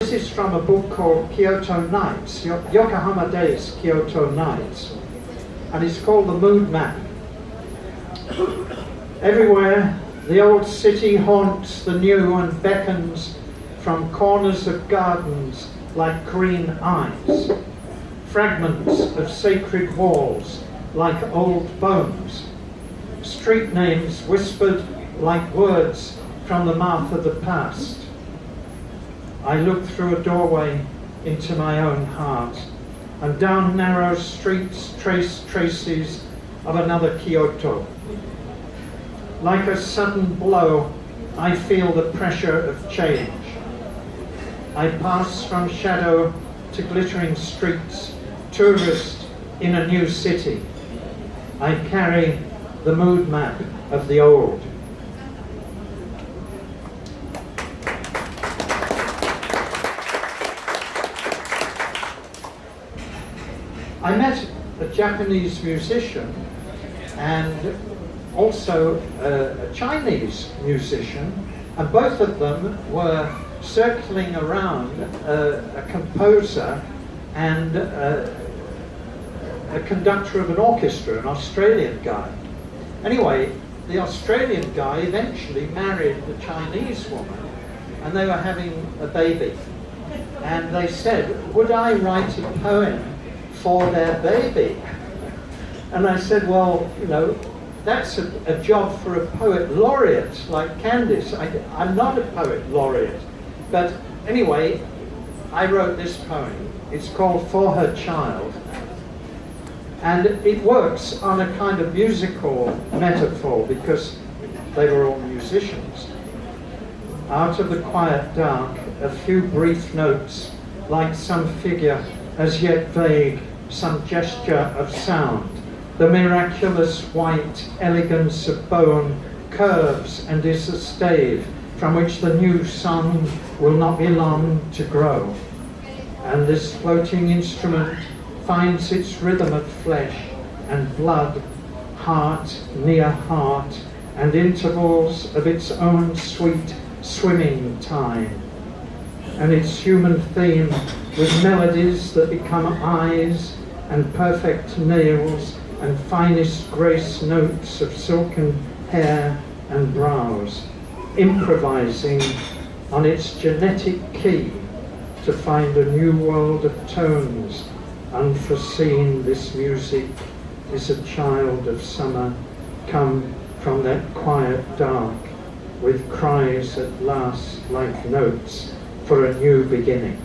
This is from a book called Kyoto Nights, Yokohama Days Kyoto Nights, and it's called The Mood Map. Everywhere, the old city haunts the new and beckons from corners of gardens like green eyes, fragments of sacred walls like old bones, street names whispered like words from the mouth of the past. I look through a doorway into my own heart, and down narrow streets trace traces of another Kyoto. Like a sudden blow, I feel the pressure of change. I pass from shadow to glittering streets, tourist in a new city. I carry the mood map of the old. I met a Japanese musician and also a Chinese musician, and both of them were circling around a composer and a conductor of an orchestra, an Australian guy. Anyway, the Australian guy eventually married the Chinese woman, and they were having a baby. And they said, would I write a poem for their baby? And I said, well, you know, that's a job for a poet laureate like Candice. I'm not a poet laureate. But anyway, I wrote this poem. It's called For Her Child. And it works on a kind of musical metaphor because they were all musicians. Out of the quiet dark, a few brief notes, like some figure as yet vague, some gesture of sound. The miraculous white elegance of bone curves and is a stave from which the new song will not be long to grow. And this floating instrument finds its rhythm of flesh and blood, heart near heart, and intervals of its own sweet swimming time. And its human theme with melodies that become eyes and perfect nails and finest grace notes of silken hair and brows, improvising on its genetic key to find a new world of tones. Unforeseen, this music is a child of summer, come from that quiet dark, with cries at last like notes for a new beginning.